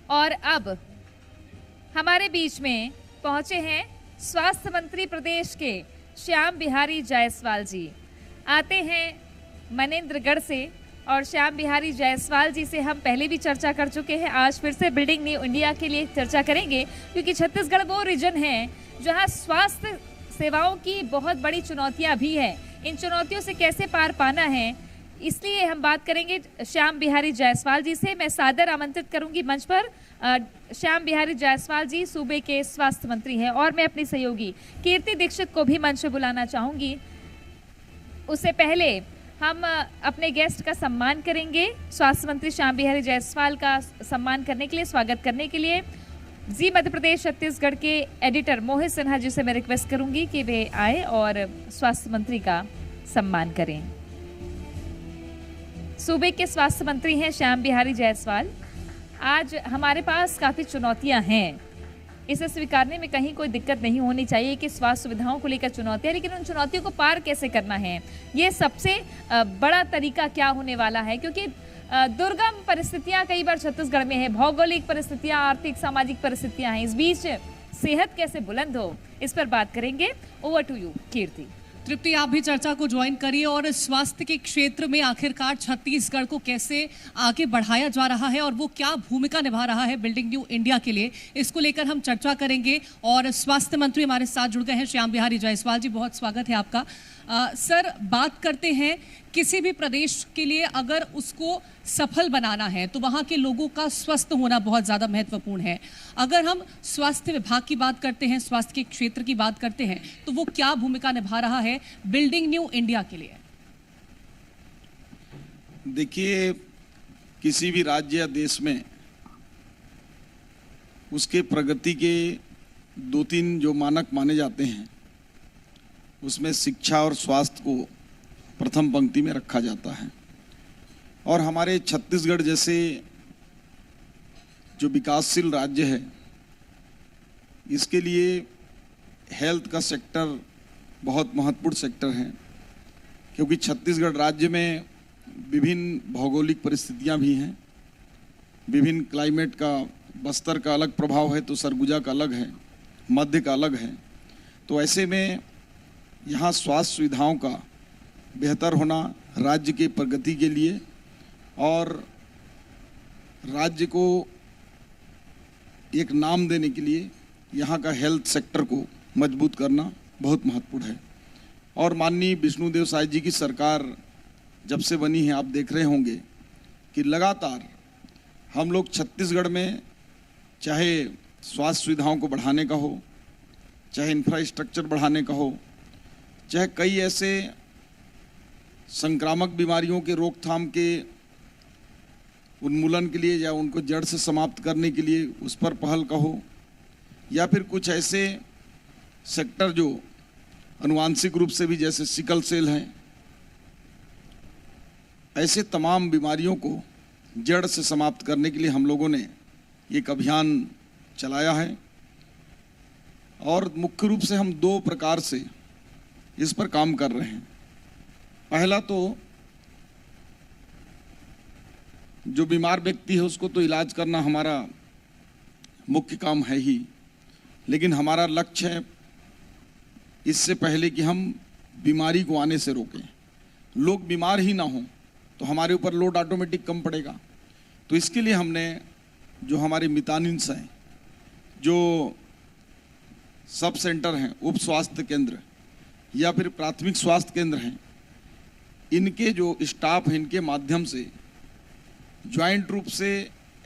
और अब हमारे बीच में पहुंचे हैं स्वास्थ्य मंत्री प्रदेश के श्याम बिहारी जायसवाल जी। आते हैं मनेंद्रगढ़ से और श्याम बिहारी जायसवाल जी से हम पहले भी चर्चा कर चुके हैं। आज फिर से बिल्डिंग न्यू इंडिया के लिए चर्चा करेंगे, क्योंकि छत्तीसगढ़ वो रीजन है जहां स्वास्थ्य सेवाओं की बहुत बड़ी चुनौतियां भी हैं। इन चुनौतियों से कैसे पार पाना है, इसलिए हम बात करेंगे श्याम बिहारी जायसवाल जी से। मैं सादर आमंत्रित करूंगी मंच पर श्याम बिहारी जायसवाल जी सूबे के स्वास्थ्य मंत्री हैं, और मैं अपनी सहयोगी कीर्ति दीक्षित को भी मंच पर बुलाना चाहूंगी। उससे पहले हम अपने गेस्ट का सम्मान करेंगे। स्वास्थ्य मंत्री श्याम बिहारी जायसवाल का सम्मान करने के लिए, स्वागत करने के लिए जी मध्य प्रदेश छत्तीसगढ़ के एडिटर मोहित सिन्हा जी से मैं रिक्वेस्ट करूंगी कि वे आए और स्वास्थ्य मंत्री का सम्मान करें। सूबे के स्वास्थ्य मंत्री हैं श्याम बिहारी जायसवाल। आज हमारे पास काफ़ी चुनौतियां हैं, इसे स्वीकारने में कहीं कोई दिक्कत नहीं होनी चाहिए कि स्वास्थ्य सुविधाओं को लेकर चुनौतियां, लेकिन उन चुनौतियों को पार कैसे करना है, ये सबसे बड़ा तरीका क्या होने वाला है। क्योंकि दुर्गम परिस्थितियां कई बार छत्तीसगढ़ में है, भौगोलिक परिस्थितियां, आर्थिक सामाजिक परिस्थितियां हैं। इस बीच सेहत कैसे बुलंद हो, इस पर बात करेंगे। ओवर टू यू कीर्ति। तृप्ति, आप भी चर्चा को ज्वाइन करिए और स्वास्थ्य के क्षेत्र में आखिरकार छत्तीसगढ़ को कैसे आगे बढ़ाया जा रहा है और वो क्या भूमिका निभा रहा है बिल्डिंग न्यू इंडिया के लिए, इसको लेकर हम चर्चा करेंगे। और स्वास्थ्य मंत्री हमारे साथ जुड़ गए हैं श्याम बिहारी जायसवाल जी, बहुत स्वागत है आपका। सर, बात करते हैं किसी भी प्रदेश के लिए अगर उसको सफल बनाना है तो वहाँ के लोगों का स्वस्थ होना बहुत ज़्यादा महत्वपूर्ण है। अगर हम स्वास्थ्य विभाग की बात करते हैं, स्वास्थ्य के क्षेत्र की बात करते हैं, तो वो क्या भूमिका निभा रहा है बिल्डिंग न्यू इंडिया के लिए? देखिए, किसी भी राज्य या देश में उसके प्रगति के 2-3 जो मानक माने जाते हैं, उसमें शिक्षा और स्वास्थ्य को प्रथम पंक्ति में रखा जाता है। और हमारे छत्तीसगढ़ जैसे जो विकासशील राज्य है, इसके लिए हेल्थ का सेक्टर बहुत महत्वपूर्ण सेक्टर है, क्योंकि छत्तीसगढ़ राज्य में विभिन्न भौगोलिक परिस्थितियां भी हैं, विभिन्न क्लाइमेट का, बस्तर का अलग प्रभाव है तो सरगुजा का अलग है, मध्य का अलग है। तो ऐसे में यहाँ स्वास्थ्य सुविधाओं का बेहतर होना राज्य की प्रगति के लिए और राज्य को एक नाम देने के लिए यहाँ का हेल्थ सेक्टर को मजबूत करना बहुत महत्वपूर्ण है। और माननीय विष्णुदेव साय जी की सरकार जब से बनी है, आप देख रहे होंगे कि लगातार हम लोग छत्तीसगढ़ में चाहे स्वास्थ्य सुविधाओं को बढ़ाने का हो, चाहे इंफ्रास्ट्रक्चर बढ़ाने का हो, चाहे कई ऐसे संक्रामक बीमारियों के रोकथाम के उन्मूलन के लिए या उनको जड़ से समाप्त करने के लिए उस पर पहल का हो, या फिर कुछ ऐसे सेक्टर जो अनुवांशिक रूप से भी, जैसे सिकल सेल है, ऐसे तमाम बीमारियों को जड़ से समाप्त करने के लिए हम लोगों ने एक अभियान चलाया है। और मुख्य रूप से हम 2 प्रकार से इस पर काम कर रहे हैं। पहला तो जो बीमार व्यक्ति है उसको तो इलाज करना हमारा मुख्य काम है ही, लेकिन हमारा लक्ष्य है इससे पहले कि हम बीमारी को आने से रोकें। लोग बीमार ही ना हों तो हमारे ऊपर लोड ऑटोमेटिक कम पड़ेगा। तो इसके लिए हमने जो हमारे मितानिन्स हैं, जो सब सेंटर हैं, उप स्वास्थ्य केंद्र या फिर प्राथमिक स्वास्थ्य केंद्र हैं, इनके जो स्टाफ हैं, इनके माध्यम से ज्वाइंट रूप से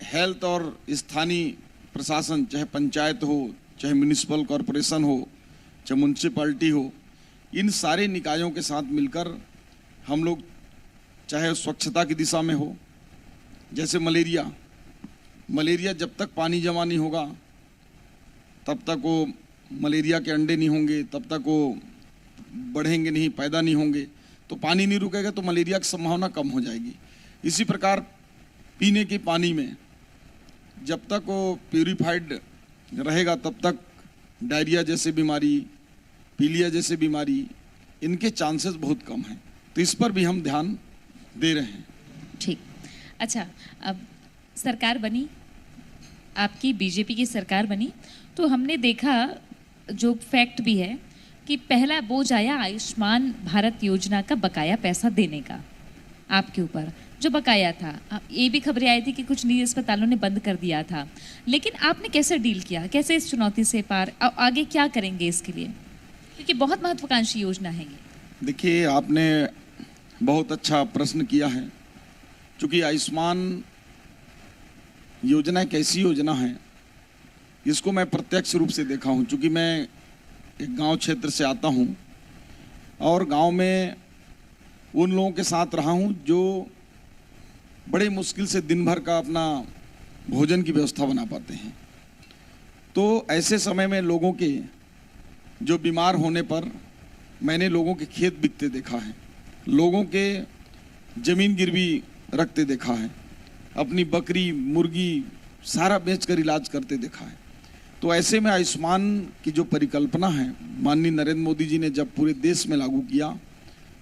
हेल्थ और स्थानीय प्रशासन, चाहे पंचायत हो, चाहे म्युनिसिपल कॉरपोरेशन हो, चाहे म्यूनसिपैलिटी हो, इन सारे निकायों के साथ मिलकर हम लोग, चाहे स्वच्छता की दिशा में हो, जैसे मलेरिया जब तक पानी जमा नहीं होगा तब तक वो मलेरिया के अंडे नहीं होंगे, तब तक वो बढ़ेंगे नहीं, पैदा नहीं होंगे। तो पानी नहीं रुकेगा तो मलेरिया की संभावना कम हो जाएगी। इसी प्रकार पीने के पानी में जब तक वो प्यूरिफाइड रहेगा तब तक डायरिया जैसे बीमारी, पीलिया जैसे बीमारी, इनके चांसेस बहुत कम हैं। तो इस पर भी हम ध्यान दे रहे हैं। ठीक, अच्छा, अब सरकार बनी, आपकी बीजेपी की सरकार बनी तो हमने देखा, जो फैक्ट भी है, कि पहला बोझ आया आयुष्मान भारत योजना का बकाया पैसा देने का आपके ऊपर, जो बकाया था। ये भी खबरें आई थी कि कुछ निजी अस्पतालों ने बंद कर दिया था, लेकिन आपने कैसे डील किया, कैसे इस चुनौती से पार, आगे क्या करेंगे इसके लिए, क्योंकि बहुत महत्वाकांक्षी योजना है ये। देखिए, आपने बहुत अच्छा प्रश्न किया है। क्योंकि आयुष्मान योजना एक ऐसी योजना है, इसको मैं प्रत्यक्ष रूप से देखा हूँ। क्योंकि मैं एक गांव क्षेत्र से आता हूँ और गांव में उन लोगों के साथ रहा हूँ जो बड़े मुश्किल से दिन भर का अपना भोजन की व्यवस्था बना पाते हैं। तो ऐसे समय में लोगों के जो बीमार होने पर मैंने लोगों के खेत बिकते देखा है, लोगों के जमीन गिरवी रखते देखा है, अपनी बकरी मुर्गी सारा बेचकर इलाज करते देखा है। तो ऐसे में आयुष्मान की जो परिकल्पना है, माननीय नरेंद्र मोदी जी ने जब पूरे देश में लागू किया,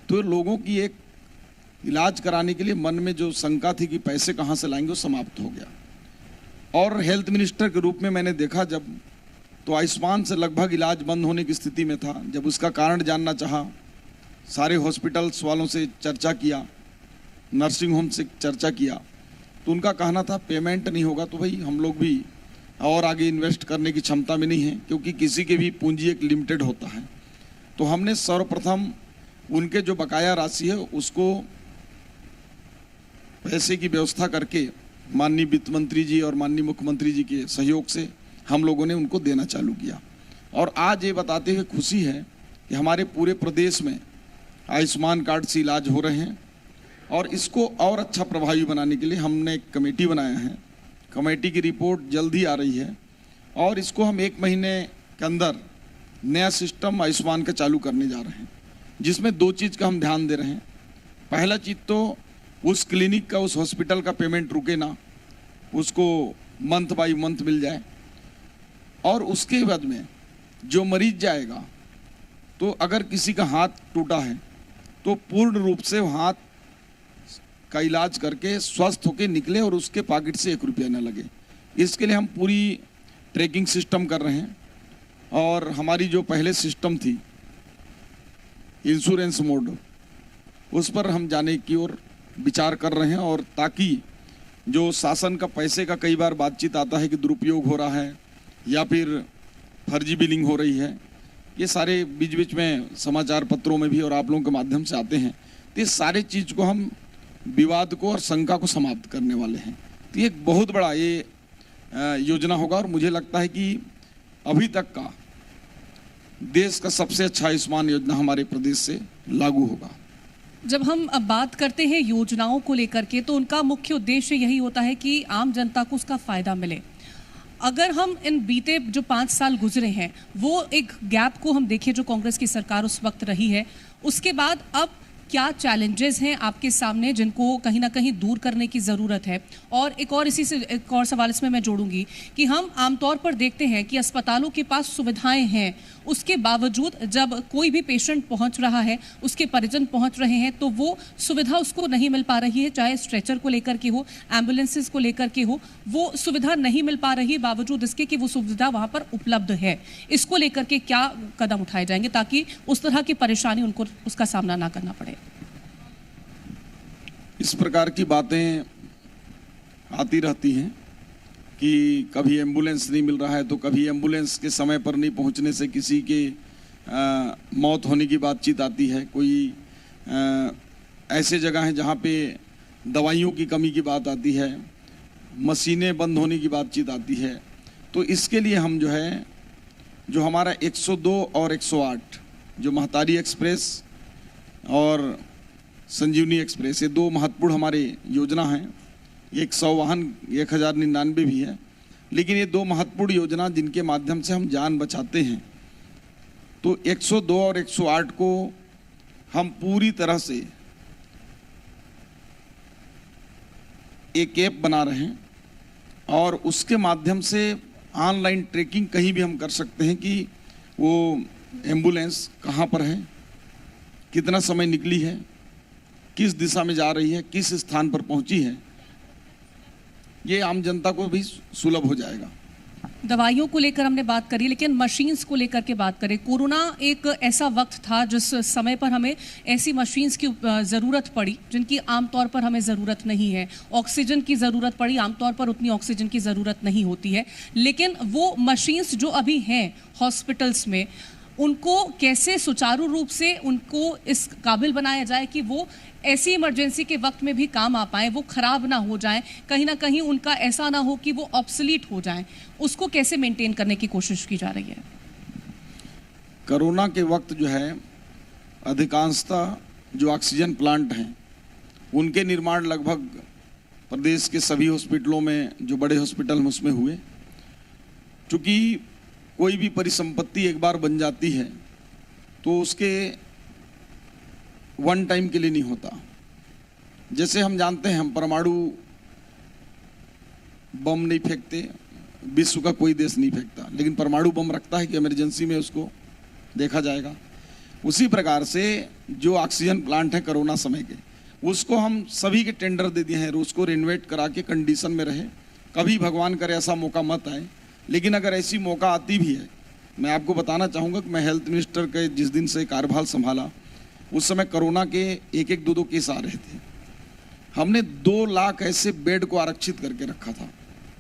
तो लोगों की एक इलाज कराने के लिए मन में जो शंका थी कि पैसे कहाँ से लाएंगे, वो समाप्त हो गया। और हेल्थ मिनिस्टर के रूप में मैंने देखा जब, तो आयुष्मान से लगभग इलाज बंद होने की स्थिति में था। जब उसका कारण जानना चाहा, सारे हॉस्पिटल्स वालों से चर्चा किया, नर्सिंग होम से चर्चा किया, तो उनका कहना था पेमेंट नहीं होगा तो भाई हम लोग भी और आगे इन्वेस्ट करने की क्षमता में नहीं है, क्योंकि किसी के भी पूंजी एक लिमिटेड होता है। तो हमने सर्वप्रथम उनके जो बकाया राशि है उसको पैसे की व्यवस्था करके माननीय वित्त मंत्री जी और माननीय मुख्यमंत्री जी के सहयोग से हम लोगों ने उनको देना चालू किया। और आज ये बताते हुए खुशी है कि हमारे पूरे प्रदेश में आयुष्मान कार्ड से इलाज हो रहे हैं। और इसको और अच्छा प्रभावी बनाने के लिए हमने एक कमेटी बनाया है। कमेटी की रिपोर्ट जल्दी आ रही है और इसको हम 1 महीने के अंदर नया सिस्टम आयुष्मान का चालू करने जा रहे हैं, जिसमें 2 चीज़ का हम ध्यान दे रहे हैं। पहला चीज़ तो उस क्लिनिक का, उस हॉस्पिटल का पेमेंट रुके ना, उसको मंथ बाय मंथ मिल जाए। और उसके बाद में जो मरीज जाएगा, तो अगर किसी का हाथ टूटा है तो पूर्ण रूप से हाथ का इलाज करके स्वस्थ होकर निकले और उसके पॉकेट से 1 रुपया न लगे। इसके लिए हम पूरी ट्रैकिंग सिस्टम कर रहे हैं। और हमारी जो पहले सिस्टम थी इंश्योरेंस मोड, उस पर हम जाने की ओर विचार कर रहे हैं। और ताकि जो शासन का पैसे का कई बार बातचीत आता है कि दुरुपयोग हो रहा है या फिर फर्जी बिलिंग हो रही है, ये सारे बीच बीच में समाचार पत्रों में भी और आप लोगों के माध्यम से आते हैं। तो ये सारे चीज़ को हम, विवाद को और शंका को समाप्त करने वाले हैं। तो ये एक बहुत बड़ा ये योजना होगा और मुझे लगता है कि अभी तक का देश का सबसे अच्छा आयुष्मान योजना हमारे प्रदेश से लागू होगा। जब हम अब बात करते हैं योजनाओं को लेकर के, तो उनका मुख्य उद्देश्य यही होता है कि आम जनता को उसका फायदा मिले। अगर हम इन बीते जो 5 साल गुजरे हैं, वो एक गैप को हम देखें जो कांग्रेस की सरकार उस वक्त रही है, उसके बाद अब क्या चैलेंजेस हैं आपके सामने जिनको कहीं ना कहीं दूर करने की ज़रूरत है। और एक और इसी से एक और सवाल इसमें मैं जोड़ूंगी कि हम आमतौर पर देखते हैं कि अस्पतालों के पास सुविधाएं हैं, उसके बावजूद जब कोई भी पेशेंट पहुंच रहा है, उसके परिजन पहुंच रहे हैं, तो वो सुविधा उसको नहीं मिल पा रही है। चाहे स्ट्रेचर को लेकर के हो, एम्बुलेंसेज को लेकर के हो, वो सुविधा नहीं मिल पा रही है, बावजूद इसके कि वो सुविधा वहाँ पर उपलब्ध है। इसको लेकर के क्या कदम उठाए जाएंगे ताकि उस तरह की परेशानी उनको उसका सामना ना करना पड़े? इस प्रकार की बातें आती रहती हैं कि कभी एम्बुलेंस नहीं मिल रहा है, तो कभी एम्बुलेंस के समय पर नहीं पहुंचने से किसी के मौत होने की बातचीत आती है। कोई ऐसे जगह हैं जहां पे दवाइयों की कमी की बात आती है, मशीनें बंद होने की बातचीत आती है। तो इसके लिए हम जो हमारा 102 और 108, जो महतारी एक्सप्रेस और संजीवनी एक्सप्रेस, ये 2 महत्वपूर्ण हमारे योजना हैं। 100 वाहन 1099 भी है, लेकिन ये 2 महत्वपूर्ण योजना जिनके माध्यम से हम जान बचाते हैं। तो 102 और 108 को हम पूरी तरह से एक ऐप बना रहे हैं और उसके माध्यम से ऑनलाइन ट्रैकिंग कहीं भी हम कर सकते हैं कि वो एम्बुलेंस कहाँ पर है, कितना समय निकली है, किस दिशा में जा रही है, किस स्थान पर पहुंची है। ये आम जनता को भी सुलभ हो जाएगा। दवाइयों को लेकर हमने बात करी, लेकिन मशीन्स को लेकर के बात करें। कोरोना एक ऐसा वक्त था जिस समय पर हमें ऐसी मशीन्स की ज़रूरत पड़ी जिनकी आमतौर पर हमें ज़रूरत नहीं है। ऑक्सीजन की ज़रूरत पड़ी, आमतौर पर उतनी ऑक्सीजन की ज़रूरत नहीं होती है, लेकिन वो मशीन्स जो अभी हैं हॉस्पिटल्स में, उनको कैसे सुचारू रूप से उनको इस काबिल बनाया जाए कि वो ऐसी इमरजेंसी के वक्त में भी काम आ पाएँ, वो ख़राब ना हो जाएं, कहीं ना कहीं उनका ऐसा ना हो कि वो ऑब्सोलीट हो जाएं, उसको कैसे मेंटेन करने की कोशिश की जा रही है? कोरोना के वक्त जो है अधिकांशतः जो ऑक्सीजन प्लांट हैं उनके निर्माण लगभग प्रदेश के सभी हॉस्पिटलों में, जो बड़े हॉस्पिटल में, उसमें हुए। चूँकि कोई भी परिसंपत्ति एक बार बन जाती है तो उसके वन टाइम के लिए नहीं होता। जैसे हम जानते हैं, हम परमाणु बम नहीं फेंकते, विश्व का कोई देश नहीं फेंकता, लेकिन परमाणु बम रखता है कि इमरजेंसी में उसको देखा जाएगा। उसी प्रकार से जो ऑक्सीजन प्लांट है कोरोना समय के, उसको हम सभी के टेंडर दे दिए हैं, उसको रिनोवेट करा के कंडीशन में रहे। कभी भगवान करे ऐसा मौका मत आए, लेकिन अगर ऐसी मौका आती भी है, मैं आपको बताना चाहूँगा कि मैं हेल्थ मिनिस्टर के जिस दिन से कार्यभार संभाला उस समय कोरोना के एक एक दो दो केस आ रहे थे। हमने 2 लाख ऐसे बेड को आरक्षित करके रखा था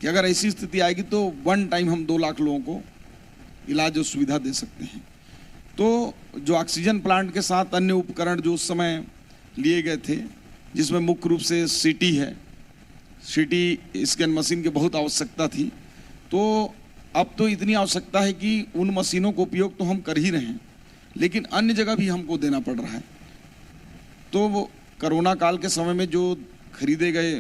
कि अगर ऐसी स्थिति आएगी तो वन टाइम हम 2 लाख लोगों को इलाज और सुविधा दे सकते हैं। तो जो ऑक्सीजन प्लांट के साथ अन्य उपकरण जो उस समय लिए गए थे, जिसमें मुख्य रूप से सीटी है, सीटी स्कैन मशीन की बहुत आवश्यकता थी, तो अब तो इतनी आवश्यकता है कि उन मशीनों को उपयोग तो हम कर ही रहे हैं, लेकिन अन्य जगह भी हमको देना पड़ रहा है। तो वो कोरोना काल के समय में जो खरीदे गए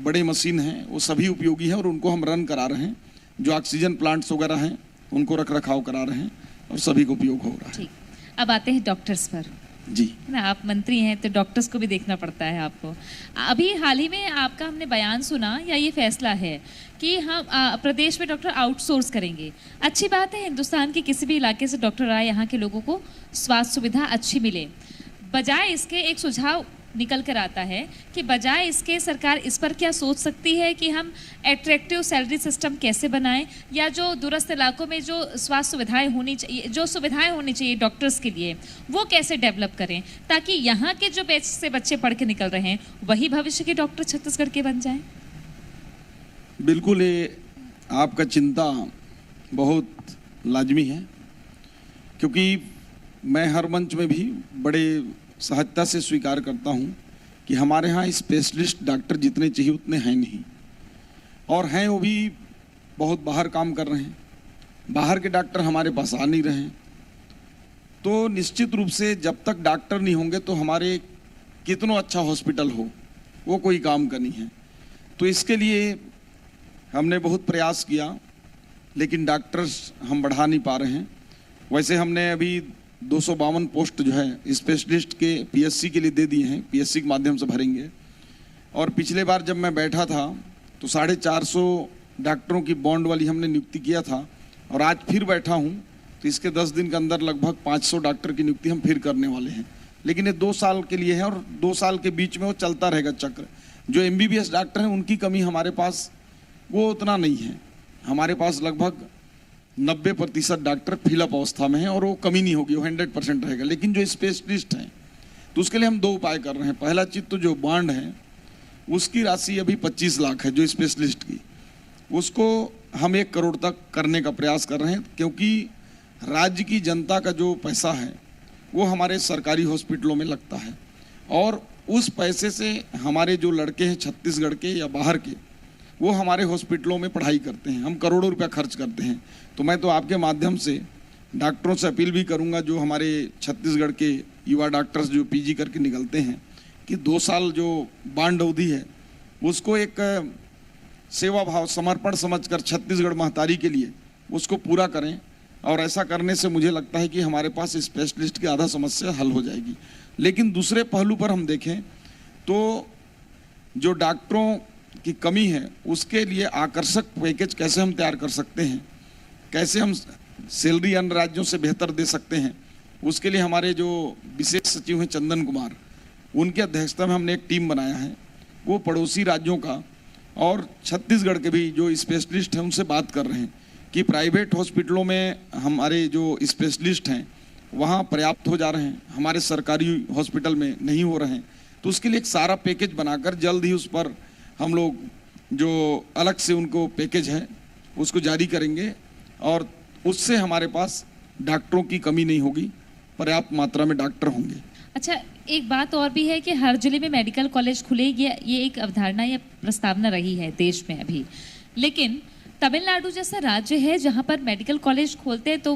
बड़े मशीन हैं वो सभी उपयोगी हैं और उनको हम रन करा रहे हैं। जो ऑक्सीजन प्लांट्स वगैरह हैं उनको रख रखाव करा रहे हैं और सभी को उपयोग हो रहा है। ठीक, अब आते हैं डॉक्टर्स पर। जी ना, आप मंत्री हैं तो डॉक्टर्स को भी देखना पड़ता है आपको। अभी हाल ही में आपका हमने बयान सुना, या ये फैसला है कि हम प्रदेश में डॉक्टर आउटसोर्स करेंगे। अच्छी बात है, हिंदुस्तान के किसी भी इलाके से डॉक्टर आए, यहाँ के लोगों को स्वास्थ्य सुविधा अच्छी मिले। बजाय इसके एक सुझाव निकल कर आता है कि बजाय इसके सरकार इस पर क्या सोच सकती है कि हम एट्रैक्टिव सैलरी सिस्टम कैसे बनाएं, या जो दूरस्थ इलाकों में जो स्वास्थ्य सुविधाएं होनी चाहिए, जो सुविधाएं होनी चाहिए डॉक्टर्स के लिए, वो कैसे डेवलप करें ताकि यहाँ के जो बैच से बच्चे पढ़ के निकल रहे हैं वही भविष्य के डॉक्टर छत्तीसगढ़ के बन जाएं। बिल्कुल, ये आपका चिंता बहुत लाजमी है, क्योंकि मैं हर मंच में भी बड़े सहजता से स्वीकार करता हूँ कि हमारे यहाँ स्पेशलिस्ट डॉक्टर जितने चाहिए उतने हैं नहीं, और हैं वो भी बहुत बाहर काम कर रहे हैं। बाहर के डॉक्टर हमारे पास आ नहीं रहे हैं। तो निश्चित रूप से जब तक डॉक्टर नहीं होंगे तो हमारे कितना अच्छा हॉस्पिटल हो वो कोई काम का नहीं है। तो इसके लिए हमने बहुत प्रयास किया, लेकिन डॉक्टर्स हम बढ़ा नहीं पा रहे हैं। वैसे हमने अभी 252 पोस्ट जो है स्पेशलिस्ट के पीएससी के लिए दे दिए हैं, पीएससी के माध्यम से भरेंगे। और पिछले बार जब मैं बैठा था तो 450 डॉक्टरों की बॉन्ड वाली हमने नियुक्ति किया था, और आज फिर बैठा हूँ तो इसके 10 दिन के अंदर लगभग 500 डॉक्टर की नियुक्ति हम फिर करने वाले हैं। लेकिन ये 2 साल के लिए है और 2 साल के बीच में वो चलता रहेगा चक्र। जो MBBS डॉक्टर हैं उनकी कमी हमारे पास वो उतना नहीं है। हमारे पास लगभग 90% डॉक्टर फिलअप अवस्था में है और वो कमी नहीं होगी, वो 100% रहेगा। लेकिन जो स्पेशलिस्ट हैं तो उसके लिए हम 2 उपाय कर रहे हैं। पहला चीज तो जो बॉन्ड है उसकी राशि अभी 25 लाख है, जो स्पेशलिस्ट की, उसको हम 1 करोड़ तक करने का प्रयास कर रहे हैं, क्योंकि राज्य की जनता का जो पैसा है वो हमारे सरकारी हॉस्पिटलों में लगता है, और उस पैसे से हमारे जो लड़के हैं छत्तीसगढ़ के या बाहर के, वो हमारे हॉस्पिटलों में पढ़ाई करते हैं। हम करोड़ों रुपया खर्च करते हैं। तो मैं तो आपके माध्यम से डॉक्टरों से अपील भी करूंगा, जो हमारे छत्तीसगढ़ के युवा डॉक्टर्स जो PG करके निकलते हैं, कि 2 साल जो बांड अवधि है उसको एक सेवा भाव समर्पण समझकर छत्तीसगढ़ महतारी के लिए उसको पूरा करें। और ऐसा करने से मुझे लगता है कि हमारे पास स्पेशलिस्ट की आधा समस्या हल हो जाएगी। लेकिन दूसरे पहलू पर हम देखें तो जो डॉक्टरों की कमी है उसके लिए आकर्षक पैकेज कैसे हम तैयार कर सकते हैं, कैसे हम सैलरी अन्य राज्यों से बेहतर दे सकते हैं, उसके लिए हमारे जो विशेष सचिव हैं चंदन कुमार, उनकी अध्यक्षता में हमने एक टीम बनाया है। वो पड़ोसी राज्यों का और छत्तीसगढ़ के भी जो स्पेशलिस्ट हैं उनसे बात कर रहे हैं कि प्राइवेट हॉस्पिटलों में हमारे जो स्पेशलिस्ट हैं वहाँ पर्याप्त हो जा रहे हैं, हमारे सरकारी हॉस्पिटल में नहीं हो रहे हैं। तो उसके लिए एक सारा पैकेज बनाकर जल्द ही उस पर हम लोग जो अलग से उनको पैकेज है उसको जारी करेंगे और उससे हमारे पास डॉक्टरों की कमी नहीं होगी, पर्याप्त मात्रा में डॉक्टर होंगे। अच्छा, एक बात और भी है कि हर जिले में मेडिकल कॉलेज खुले, ये एक अवधारणा या प्रस्तावना रही है देश में अभी, लेकिन तमिलनाडु जैसा राज्य है जहां पर मेडिकल कॉलेज खोलते हैं तो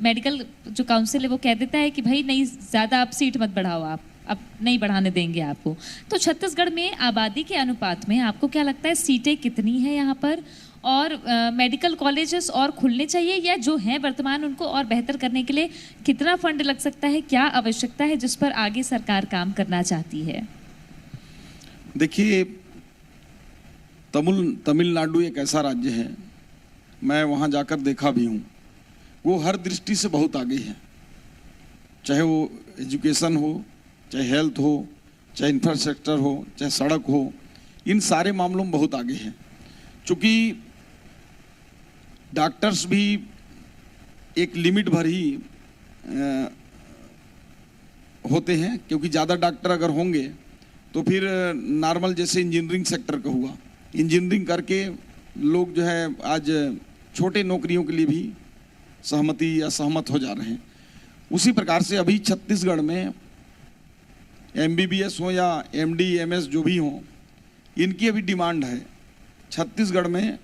मेडिकल जो काउंसिल है वो कह देता है कि भाई नहीं, ज़्यादा आप सीट मत बढ़ाओ, आप अब नहीं बढ़ाने देंगे आपको। तो छत्तीसगढ़ में आबादी के अनुपात में आपको क्या लगता है सीटें कितनी हैं यहाँ पर, और मेडिकल कॉलेजेस और खुलने चाहिए या जो हैं वर्तमान उनको और बेहतर करने के लिए कितना फंड लग सकता है, क्या आवश्यकता है जिस पर आगे सरकार काम करना चाहती है? देखिए, तमिलनाडु एक ऐसा राज्य है, मैं वहाँ जाकर देखा भी हूँ, वो हर दृष्टि से बहुत आगे है, चाहे वो एजुकेशन हो, चाहे हेल्थ हो, चाहे इंफ्रास्ट्रक्चर हो, चाहे सड़क हो, इन सारे मामलों में बहुत आगे है। चूँकि डॉक्टर्स भी एक लिमिट भर ही होते हैं, क्योंकि ज़्यादा डॉक्टर अगर होंगे तो फिर नॉर्मल जैसे इंजीनियरिंग सेक्टर का हुआ, इंजीनियरिंग करके लोग जो है आज छोटे नौकरियों के लिए भी सहमति या सहमत हो जा रहे हैं। उसी प्रकार से अभी छत्तीसगढ़ में MBBS हो या MD MS जो भी हो, इनकी अभी डिमांड है। छत्तीसगढ़ में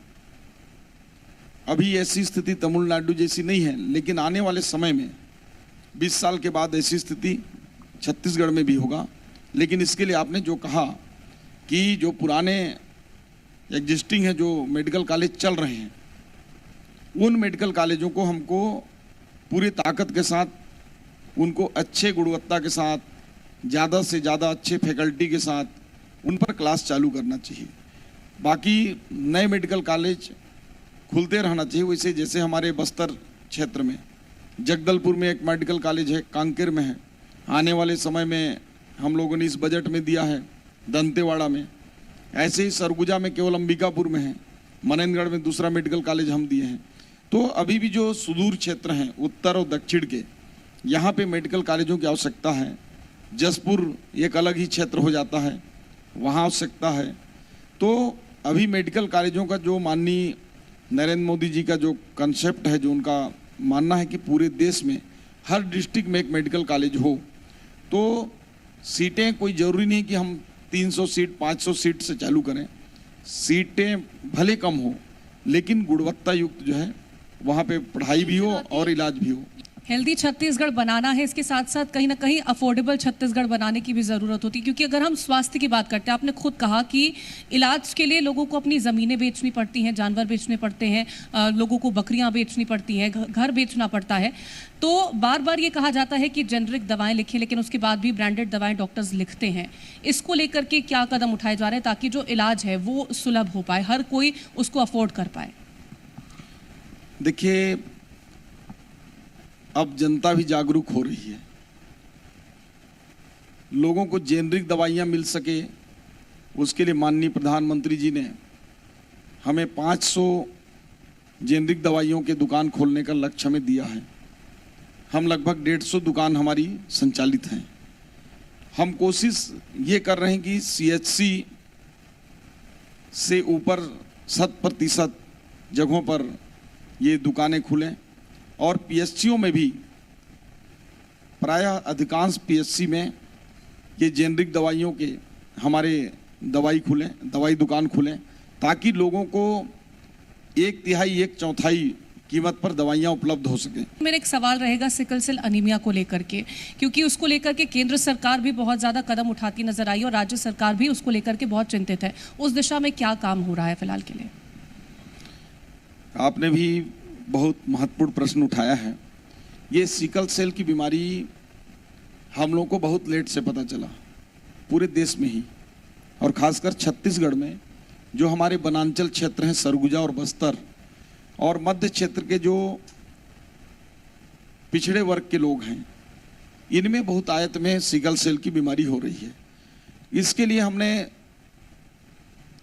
अभी ऐसी स्थिति तमिलनाडु जैसी नहीं है, लेकिन आने वाले समय में 20 साल के बाद ऐसी स्थिति छत्तीसगढ़ में भी होगा। लेकिन इसके लिए आपने जो कहा कि जो पुराने एग्जिस्टिंग है जो मेडिकल कॉलेज चल रहे हैं, उन मेडिकल कॉलेजों को हमको पूरी ताकत के साथ, उनको अच्छे गुणवत्ता के साथ, ज़्यादा से ज़्यादा अच्छे फैकल्टी के साथ उन पर क्लास चालू करना चाहिए। बाकी नए मेडिकल कॉलेज खुलते रहना चाहिए। वैसे जैसे हमारे बस्तर क्षेत्र में जगदलपुर में एक मेडिकल कॉलेज है, कांकेर में है, आने वाले समय में हम लोगों ने इस बजट में दिया है दंतेवाड़ा में। ऐसे ही सरगुजा में केवल अंबिकापुर में है, मनेंद्रगढ़ में दूसरा मेडिकल कॉलेज हम दिए हैं। तो अभी भी जो सुदूर क्षेत्र हैं उत्तर और दक्षिण के, यहाँ पे मेडिकल कॉलेजों की आवश्यकता है। जसपुर एक अलग ही क्षेत्र हो जाता है, वहाँ आवश्यकता है। तो अभी मेडिकल कॉलेजों का जो माननीय नरेंद्र मोदी जी का जो कंसेप्ट है, जो उनका मानना है कि पूरे देश में हर डिस्ट्रिक्ट में एक मेडिकल कॉलेज हो, तो सीटें कोई ज़रूरी नहीं कि हम 300 सीट 500 सीट से चालू करें। सीटें भले कम हो, लेकिन गुणवत्ता युक्त जो है वहाँ पे पढ़ाई भी हो और इलाज भी हो। हेल्दी छत्तीसगढ़ बनाना है, इसके साथ साथ कहीं ना कहीं अफोर्डेबल छत्तीसगढ़ बनाने की भी ज़रूरत होती है, क्योंकि अगर हम स्वास्थ्य की बात करते हैं, आपने खुद कहा कि इलाज के लिए लोगों को अपनी ज़मीनें बेचनी पड़ती हैं, जानवर बेचने पड़ते हैं, लोगों को बकरियां बेचनी पड़ती हैं, घर बेचना पड़ता है। तो बार बार ये कहा जाता है कि जेनरिक दवाएं लिखें, लेकिन उसके बाद भी ब्रांडेड दवाएं डॉक्टर्स लिखते हैं। इसको लेकर के क्या कदम उठाए जा रहे हैं ताकि जो इलाज है वो सुलभ हो पाए, हर कोई उसको अफोर्ड कर पाए? देखिए, अब जनता भी जागरूक हो रही है, लोगों को जेनरिक दवाइयाँ मिल सके, उसके लिए माननीय प्रधानमंत्री जी ने हमें 500 जेनरिक दवाइयों के दुकान खोलने का लक्ष्य हमें दिया है। हम लगभग 150 दुकान हमारी संचालित हैं। हम कोशिश ये कर रहे हैं कि CHC से ऊपर 100% जगहों पर ये दुकानें खुलें, और PSCओं में भी प्रायः अधिकांश PSC में ये जेनरिक दवाइयों के हमारे दवाई दुकान खुलें, ताकि लोगों को 1/3 1/4 कीमत पर दवाइयाँ उपलब्ध हो सकें। मेरा एक सवाल रहेगा सिकल सेल अनीमिया को लेकर के, क्योंकि उसको लेकर के केंद्र सरकार भी बहुत ज़्यादा कदम उठाती नजर आई और राज्य सरकार भी उसको लेकर के बहुत चिंतित है। उस दिशा में क्या काम हो रहा है फिलहाल के लिए? आपने भी बहुत महत्वपूर्ण प्रश्न उठाया है। ये सिकल सेल की बीमारी हम लोगों को बहुत लेट से पता चला, पूरे देश में ही, और खासकर छत्तीसगढ़ में जो हमारे वनांचल क्षेत्र हैं, सरगुजा और बस्तर और मध्य क्षेत्र के जो पिछड़े वर्ग के लोग हैं, इनमें बहुत आयत में सिकल सेल की बीमारी हो रही है। इसके लिए हमने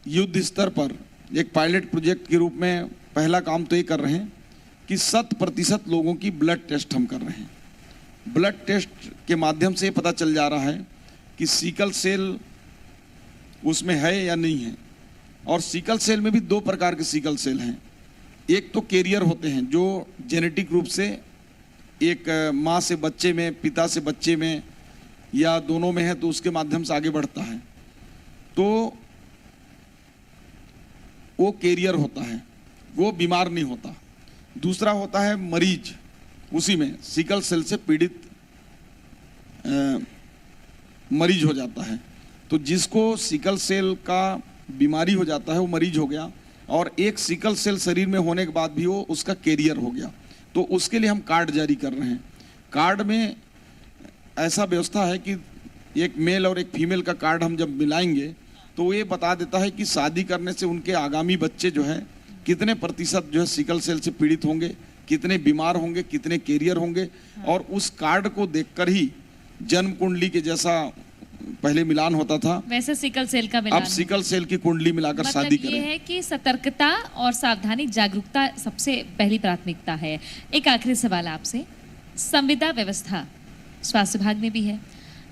युद्ध स्तर पर एक पायलट प्रोजेक्ट के रूप में पहला काम तो ये कर रहे हैं कि 100% लोगों की ब्लड टेस्ट हम कर रहे हैं। ब्लड टेस्ट के माध्यम से पता चल जा रहा है कि सिकल सेल उसमें है या नहीं है। और सिकल सेल में भी 2 प्रकार के सिकल सेल हैं। एक तो कैरियर होते हैं जो जेनेटिक रूप से एक माँ से बच्चे में, पिता से बच्चे में या दोनों में है तो उसके माध्यम से आगे बढ़ता है, तो वो कैरियर होता है, वो बीमार नहीं होता। दूसरा होता है मरीज, उसी में सिकल सेल से पीड़ित मरीज हो जाता है। तो जिसको सिकल सेल का बीमारी हो जाता है वो मरीज हो गया, और एक सिकल सेल शरीर में होने के बाद भी वो उसका कैरियर हो गया। तो उसके लिए हम कार्ड जारी कर रहे हैं। कार्ड में ऐसा व्यवस्था है कि एक मेल और एक फीमेल का कार्ड हम जब मिलाएंगे तो ये बता देता है कि शादी करने से उनके आगामी बच्चे जो है कितने प्रतिशत जो है सिकल सेल से पीड़ित होंगे, कितने बीमार होंगे, कितने कैरियर होंगे। और उस कार्ड को देखकर ही जन्म कुंडली के जैसा पहले मिलान होता था, वैसे सिकल सेल का मिलान अब सिकल सेल की कुंडली मिलाकर मतलब शादी ये करें। है कि सतर्कता और सावधानी, जागरूकता सबसे पहली प्राथमिकता है। एक आखिरी सवाल आपसे, संविदा व्यवस्था स्वास्थ्य विभाग में भी है,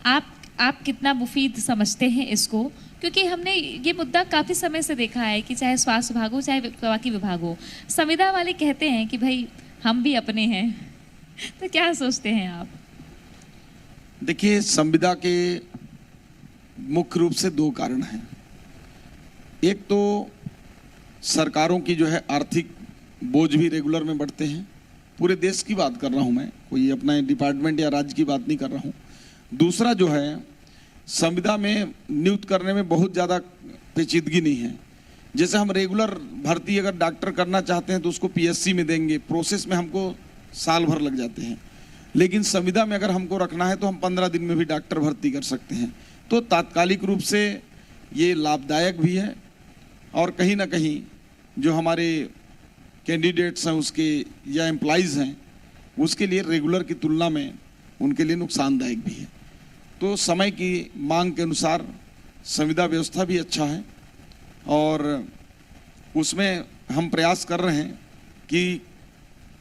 आप कितना मुफीद समझते हैं इसको? क्योंकि हमने ये मुद्दा काफ़ी समय से देखा है कि चाहे स्वास्थ्य विभाग हो चाहे बाकी विभाग हो, संविदा वाले कहते हैं कि भाई हम भी अपने हैं। तो क्या सोचते हैं आप? देखिए, संविदा के मुख्य रूप से 2 कारण हैं। एक तो सरकारों की जो है आर्थिक बोझ भी रेगुलर में बढ़ते हैं, पूरे देश की बात कर रहा हूं मैं, कोई अपना डिपार्टमेंट या राज्य की बात नहीं कर रहा हूं। दूसरा जो है, संविदा में नियुक्त करने में बहुत ज़्यादा पेचीदगी नहीं है। जैसे हम रेगुलर भर्ती अगर डॉक्टर करना चाहते हैं तो उसको पीएससी में देंगे, प्रोसेस में हमको साल भर लग जाते हैं। लेकिन संविदा में अगर हमको रखना है तो हम 15 दिन में भी डॉक्टर भर्ती कर सकते हैं। तो तात्कालिक रूप से ये लाभदायक भी है, और कहीं ना कहीं जो हमारे कैंडिडेट्स हैं उसके या एम्प्लॉइज़ हैं उसके लिए रेगुलर की तुलना में उनके लिए नुकसानदायक भी है। तो समय की मांग के अनुसार संविदा व्यवस्था भी अच्छा है, और उसमें हम प्रयास कर रहे हैं कि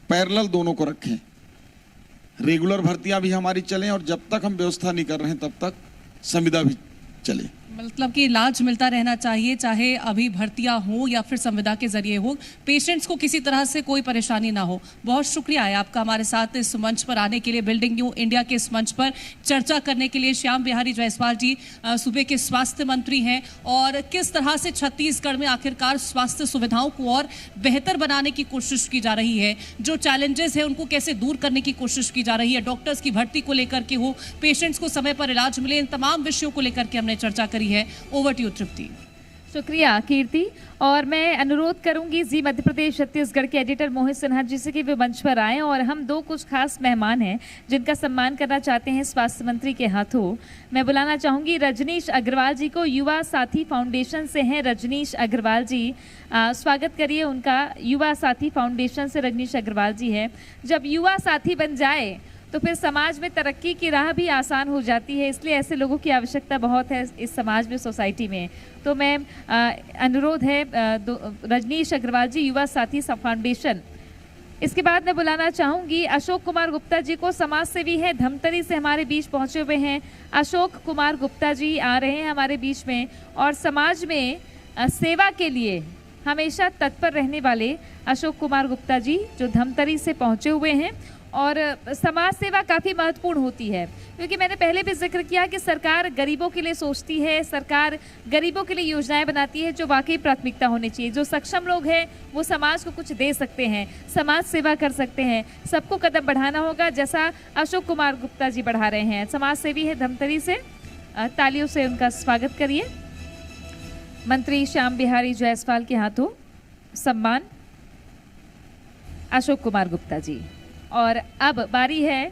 पैरेलल दोनों को रखें। रेगुलर भर्तियां भी हमारी चलें, और जब तक हम व्यवस्था नहीं कर रहे हैं तब तक संविदा भी चले। मतलब कि इलाज मिलता रहना चाहिए, चाहे अभी भर्तियां हो या फिर संविदा के जरिए हो, पेशेंट्स को किसी तरह से कोई परेशानी ना हो। बहुत शुक्रिया है आपका हमारे साथ इस मंच पर आने के लिए, बिल्डिंग न्यू इंडिया के इस मंच पर चर्चा करने के लिए। श्याम बिहारी जायसवाल जी सूबे के स्वास्थ्य मंत्री हैं, और किस तरह से छत्तीसगढ़ में आखिरकार स्वास्थ्य सुविधाओं को और बेहतर बनाने की कोशिश की जा रही है, जो चैलेंजेस है उनको कैसे दूर करने की कोशिश की जा रही है, डॉक्टर्स की भर्ती को लेकर के हो, पेशेंट्स को समय पर इलाज मिले, इन तमाम विषयों को लेकर के हमने चर्चा करी है। ओवर टू यू तृप्ति। शुक्रिया कीर्ति। और मैं अनुरोध करूंगी जी मध्य प्रदेश छत्तीसगढ़ के एडिटर मोहित सिन्हा जी से कि वे मंच पर आएं, और हम 2 कुछ खास मेहमान हैं जिनका सम्मान करना चाहते हैं स्वास्थ्य मंत्री के हाथों। मैं बुलाना चाहूंगी रजनीश अग्रवाल जी को, युवा साथी फाउंडेशन से हैं रजनीश अग्रवाल जी। स्वागत करिए उनका। युवा साथी फाउंडेशन से रजनीश अग्रवाल जी है। जब युवा साथी बन जाए तो फिर समाज में तरक्की की राह भी आसान हो जाती है, इसलिए ऐसे लोगों की आवश्यकता बहुत है इस समाज में, सोसाइटी में। तो मैं अनुरोध है रजनीश अग्रवाल जी, युवा साथी फाउंडेशन। इसके बाद मैं बुलाना चाहूँगी अशोक कुमार गुप्ता जी को, समाज सेवी है, धमतरी से हमारे बीच पहुँचे हुए हैं। अशोक कुमार गुप्ता जी आ रहे हैं हमारे बीच में, और समाज में सेवा के लिए हमेशा तत्पर रहने वाले अशोक कुमार गुप्ता जी जो धमतरी से पहुँचे हुए हैं। और समाज सेवा काफ़ी महत्वपूर्ण होती है, क्योंकि मैंने पहले भी जिक्र किया कि सरकार गरीबों के लिए सोचती है, सरकार गरीबों के लिए योजनाएं बनाती है जो वाकई प्राथमिकता होनी चाहिए। जो सक्षम लोग हैं वो समाज को कुछ दे सकते हैं, समाज सेवा कर सकते हैं। सबको कदम बढ़ाना होगा, जैसा अशोक कुमार गुप्ता जी बढ़ा रहे हैं। समाज सेवी है धमतरी से, तालियों से उनका स्वागत करिए। मंत्री श्याम बिहारी जायसवाल के हाथों सम्मान अशोक कुमार गुप्ता जी। और अब बारी है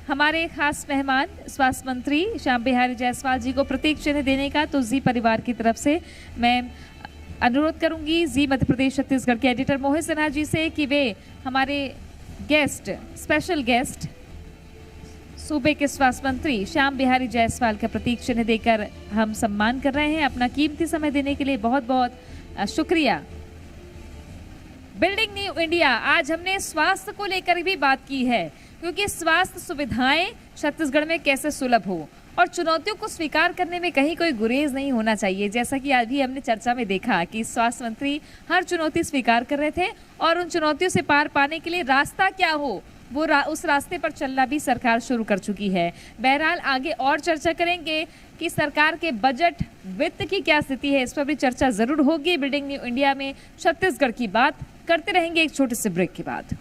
हमारे खास मेहमान स्वास्थ्य मंत्री श्याम बिहारी जायसवाल जी को प्रतीक चिन्ह देने का। तो जी परिवार की तरफ से मैं अनुरोध करूंगी जी मध्य प्रदेश छत्तीसगढ़ के एडिटर मोहित सिन्हा जी से कि वे हमारे गेस्ट, स्पेशल गेस्ट सूबे के स्वास्थ्य मंत्री श्याम बिहारी जायसवाल का प्रतीक चिन्ह देकर हम सम्मान कर रहे हैं। अपना कीमती समय देने के लिए बहुत बहुत शुक्रिया। बिल्डिंग न्यू इंडिया, आज हमने स्वास्थ्य को लेकर भी बात की है, क्योंकि स्वास्थ्य सुविधाएं छत्तीसगढ़ में कैसे सुलभ हो और चुनौतियों को स्वीकार करने में कहीं कोई गुरेज नहीं होना चाहिए। जैसा कि आज भी हमने चर्चा में देखा कि स्वास्थ्य मंत्री हर चुनौती स्वीकार कर रहे थे और उन चुनौतियों से पार पाने के लिए रास्ता क्या हो वो उस रास्ते पर चलना भी सरकार शुरू कर चुकी है। बहरहाल आगे और चर्चा करेंगे कि सरकार के बजट वित्त की क्या स्थिति है, इस पर भी चर्चा जरूर होगी। बिल्डिंग न्यू इंडिया में छत्तीसगढ़ की बात करते रहेंगे एक छोटे से ब्रेक के बाद।